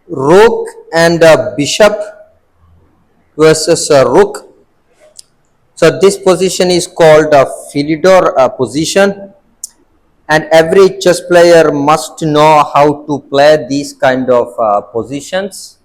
Rook and bishop versus rook. So this position is called a Philidor position, and every chess player must know how to play these kind of positions.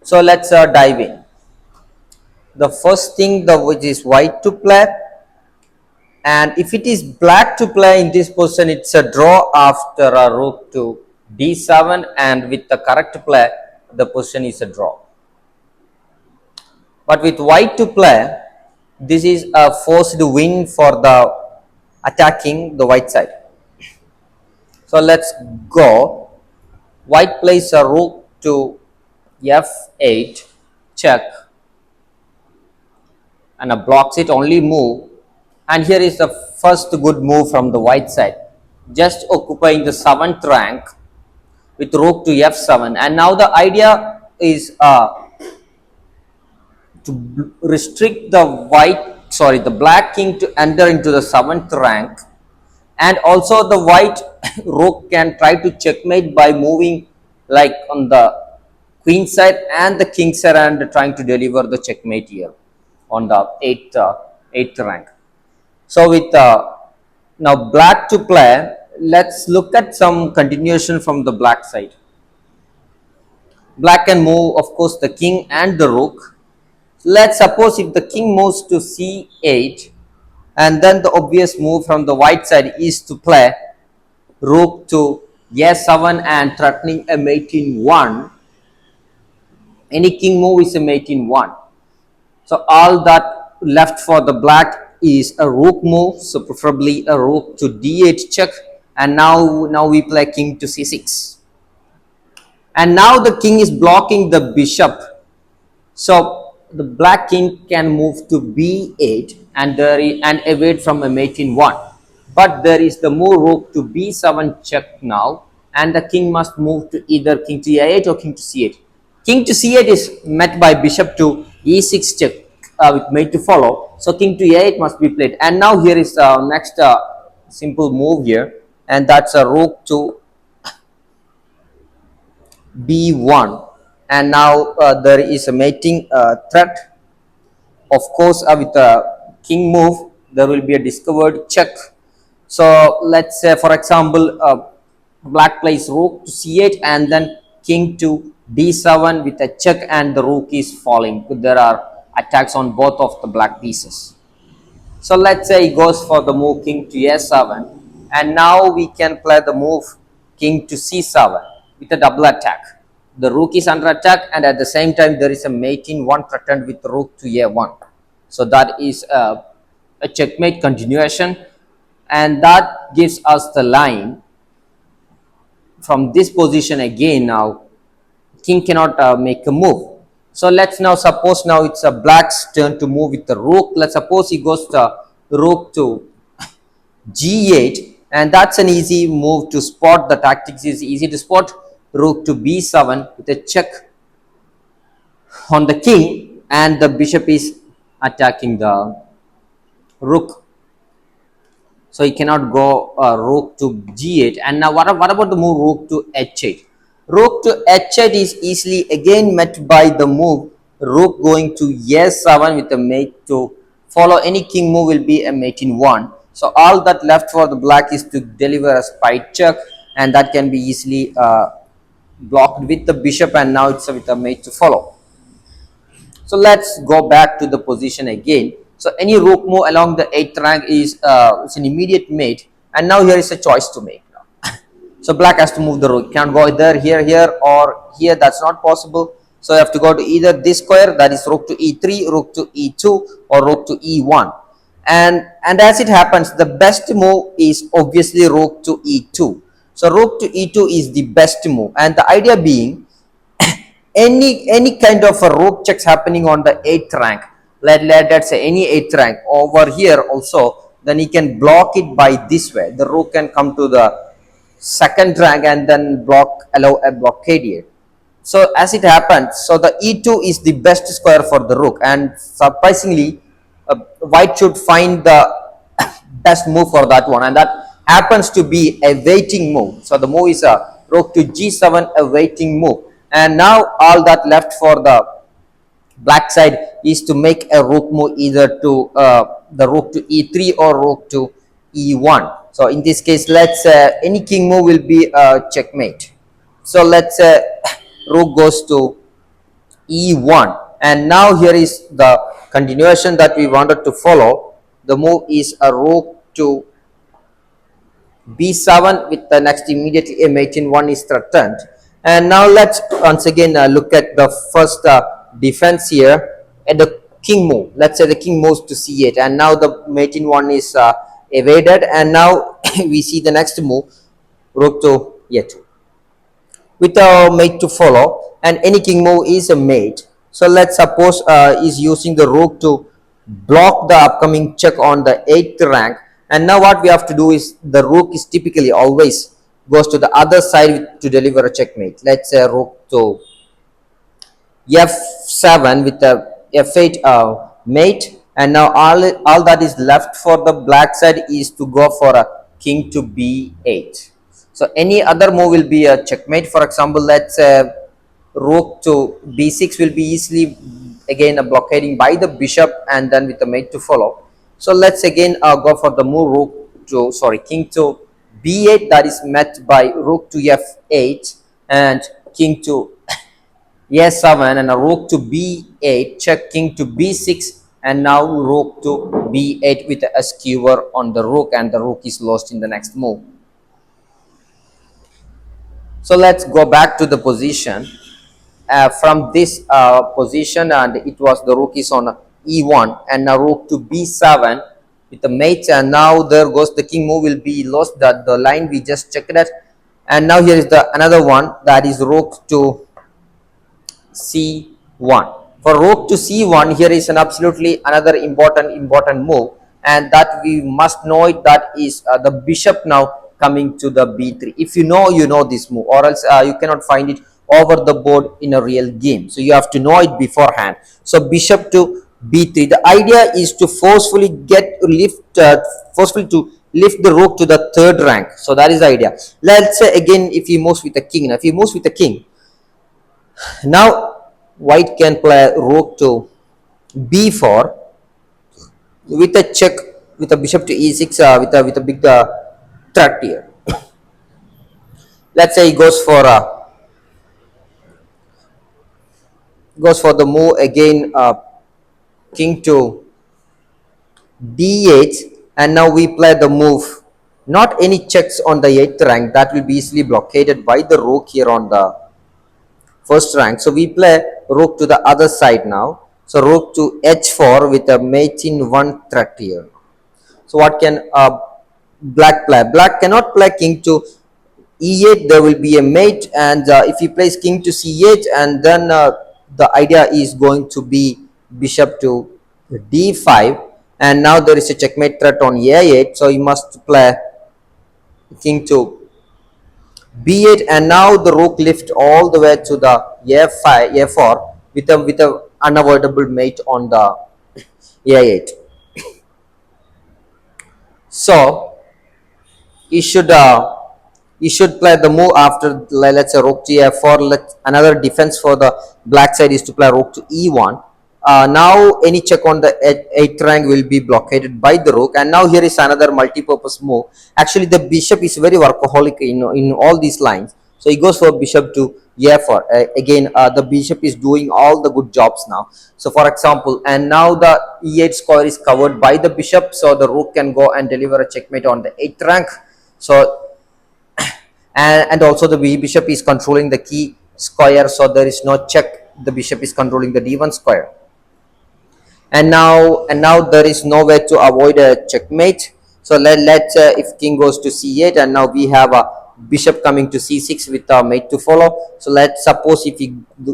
So let's dive in. The first thing the which is white to play, and if it is black to play in this position, it's a draw after a rook to d7, and with the correct play the position is a draw. But with white to play, this is a forced win for the attacking the white side. So let's go. White plays a rook to f8 check, and blocks it only move. And here is the first good move from the white side, just occupying the 7th rank with rook to f7. And now the idea is to restrict the black king to enter into the 7th rank, and also the white rook can try to checkmate by moving like on the queen side and the king side and trying to deliver the checkmate here on the 8th rank. So with now black to play, let's look at some continuation from the black side. Black can move, of course, the king and the rook. Let's suppose if the king moves to c8, and then the obvious move from the white side is to play rook to a7 and threatening a mate in 1. Any king move is a mate in 1. So all that left for the black is a rook move, so preferably a rook to d8 check, and now we play king to c6. And now the king is blocking the bishop, so the black king can move to b8 and evade from a mate in 1. But there is the move rook to b7 check now, and the king must move to either king to a8 or king to c8. King to c8 is met by bishop to e6 check with mate to follow, so king to a8 must be played. And now here is the next simple move here, and that's a rook to b1. And now there is a mating threat. Of course, with a king move there will be a discovered check. So let's say, for example, black plays rook to c8 and then king to d7 with a check, and the rook is falling. There are attacks on both of the black pieces. So let's say he goes for the move king to a7, and now we can play the move king to c7 with a double attack. The rook is under attack, and at the same time there is a mate in 1 threatened with rook to a1. So that is a checkmate continuation, and that gives us the line from this position. Again, now king cannot make a move. So let's now suppose now it's a black's turn to move with the rook. Let's suppose he goes to rook to g8, and that's an easy move to spot. The tactics is easy to spot. Rook to b7 with a check on the king, and the bishop is attacking the rook, so he cannot go rook to g8. And now what about the move rook to h8? Rook to h8 is easily again met by the move rook going to a7 with a mate to follow. Any king move will be a mate in 1. So all that left for the black is to deliver a spy check, and that can be easily blocked with the bishop, and now it's with a mate to follow. So let's go back to the position again. So any rook move along the 8th rank is it's an immediate mate, and now here is a choice to make. So black has to move the rook. Can't go either here or here. That's not possible. So you have to go to either this square, that is rook to e3, rook to e2, or rook to e1. And as it happens, the best move is obviously rook to e2. So rook to e2 is the best move, and the idea being any kind of a rook checks happening on the 8th rank, let's say any 8th rank over here also, then he can block it by this way. The rook can come to the 2nd rank and then allow a blockade here. So as it happens, so the e2 is the best square for the rook, and surprisingly white should find the best move for that one, and that happens to be a waiting move. So the move is a rook to g7, a waiting move. And now all that left for the black side is to make a rook move either to the rook to e3 or rook to e1. So in this case, let's any king move will be checkmate. So let's rook goes to e1, and now here is the continuation that we wanted to follow. The move is a rook to b7 with the next immediately a mate in 1 is threatened. And now let's once again look at the first defense here at the king move. Let's say the king moves to c8, and now the mate in 1 is evaded, and now we see the next move, rook to e2 with a mate to follow, and any king move is a mate. So let's suppose is using the rook to block the upcoming check on the 8th rank. And now what we have to do is the rook is typically always goes to the other side to deliver a checkmate. Let's say rook to f7 with the f8 mate, and now all that is left for the black side is to go for a king to b8. So any other move will be a checkmate. For example, let's say rook to b6 will be easily again a blockading by the bishop and then with the mate to follow. So let's again go for the move king to b8, that is met by rook to f8 and king to a7, and a rook to b8 check king to b6, and now rook to b8 with a skewer on the rook, and the rook is lost in the next move. So let's go back to the position from this position, and it was the rook is on e1 and now rook to b7 with the mate, and now there goes the king move will be lost, that the line we just checked it. And now here is the another one, that is rook to c1. For rook to c1, here is an absolutely another important move, and that we must know it, that is the bishop now coming to the b3. If you know this move, or else you cannot find it over the board in a real game. So you have to know it beforehand. So bishop to b3, the idea is to forcefully lift the rook to the 3rd rank. So that is the idea. Let's say again, if he moves with the king, now white can play rook to b4 with a check with a bishop to e6 with a big threat here. Let's say he goes for the move again, king to d8, and now we play the move, not any checks on the 8th rank, that will be easily blockaded by the rook here on the 1st rank. So we play rook to the other side now. So rook to h4 with a mate in 1 threat here. So what can black play? Black cannot play king to e8, there will be a mate, and if he plays king to c8, and then the idea is going to be bishop to d5, and now there is a checkmate threat on a8, so he must play king to b8, and now the rook lift all the way to the a4 with a unavoidable mate on the a8. So he should play the move after, let's say, rook to f4. Another defense for the black side is to play rook to e1. Now any check on the 8th rank will be blockaded by the rook, and now here is another multi-purpose move. Actually the bishop is very workaholic in all these lines, so he goes for bishop to e4. Again the bishop is doing all the good jobs now. So for example, and now the e8 square is covered by the bishop, so the rook can go and deliver a checkmate on the 8th rank. So and also the bishop is controlling the key square, so there is no check, the bishop is controlling the d1 square. And now there is no way to avoid a checkmate. So let's if king goes to c8, and now we have a bishop coming to c6 with a mate to follow. So let's suppose if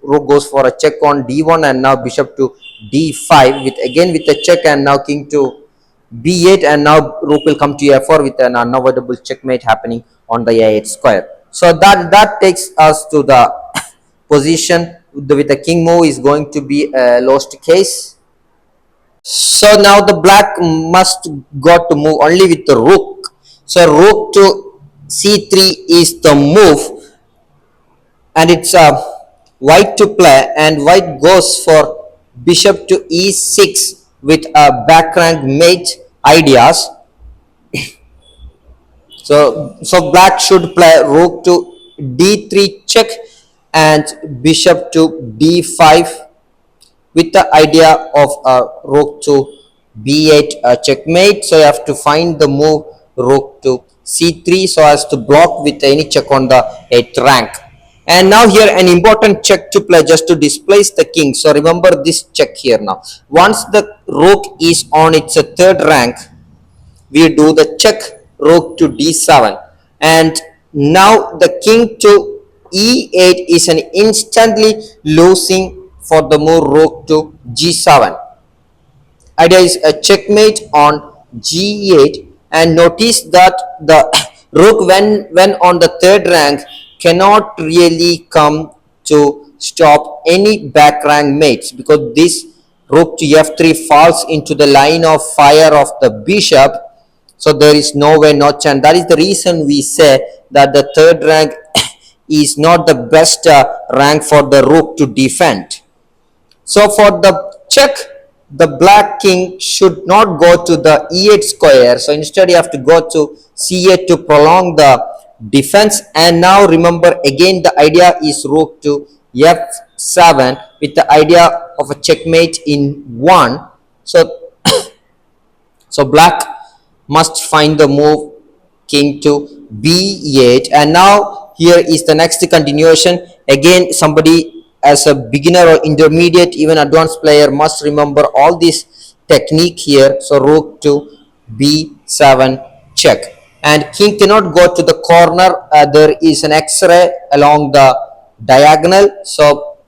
rook goes for a check on d1, and now bishop to d5 with a check, and now king to b8, and now rook will come to f4 with an unavoidable checkmate happening on the a8 square. So that takes us to the position with the king move is going to be a lost case. So now the black must got to move only with the rook. So rook to c3 is the move, and it's white to play, and white goes for bishop to e6 with a back rank mate ideas. So black should play rook to d3 check and bishop to d5 with the idea of rook to b8 checkmate. So you have to find the move rook to c3 so as to block with any check on the 8th rank. And now here an important check to play just to displace the king. So remember this check here now. Once the rook is on its third rank, we do the check rook to d7, and now the king to e8 is an instantly losing for the move rook to g7. Idea is a checkmate on g8, and notice that the rook when on the third rank cannot really come to stop any back rank mates, because this rook to f3 falls into the line of fire of the bishop. So there is no way, no chance. That is the reason we say that the third rank is not the best rank for the rook to defend. So for the check, the black king should not go to the e8 square. So instead you have to go to c8 to prolong the defense. And now remember again the idea is rook to f7 with the idea of a checkmate in 1. So black must find the move king to b8, and now here is the next continuation. Again, somebody as a beginner or intermediate, even advanced player, must remember all this technique here. So rook to b7 check, and king cannot go to the corner. There is an x-ray along the diagonal, so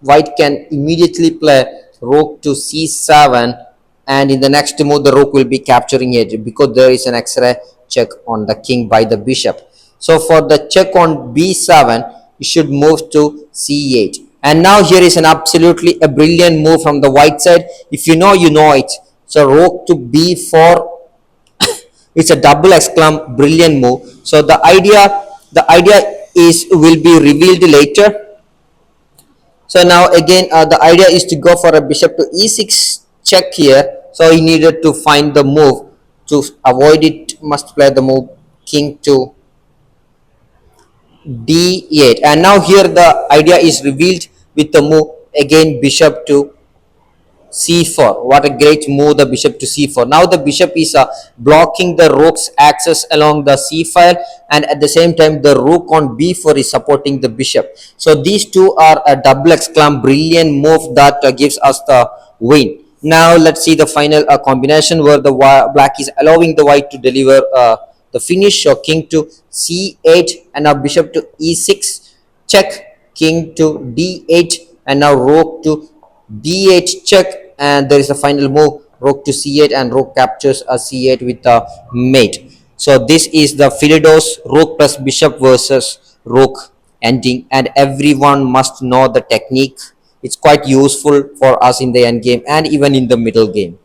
white can immediately play rook to c7, and in the next move the rook will be capturing it because there is an x-ray check on the king by the bishop. So for the check on b7, you should move to c8, and now here is an absolutely a brilliant move from the white side. If you know, you know it. So rook to b4, it's a double exclam brilliant move. So the idea is will be revealed later. So now again the idea is to go for a bishop to e6 check here. So he needed to find the move. To avoid it, must play the move king to d8, and now here the idea is revealed with the move again bishop to c4. What a great move, the bishop to c4. Now the bishop is blocking the rook's access along the c file, and at the same time the rook on b4 is supporting the bishop. So these two are a double exclam brilliant move that gives us the win. Now let's see the final combination where the black is allowing the white to deliver the finish. So king to c8, and now bishop to e6 check, king to d8, and now rook to d8 check, and there is a final move rook to c8, and rook captures a c8 with a mate. So this is the Philidos rook plus bishop versus rook ending, and everyone must know the technique. It's quite useful for us in the end game and even in the middle game.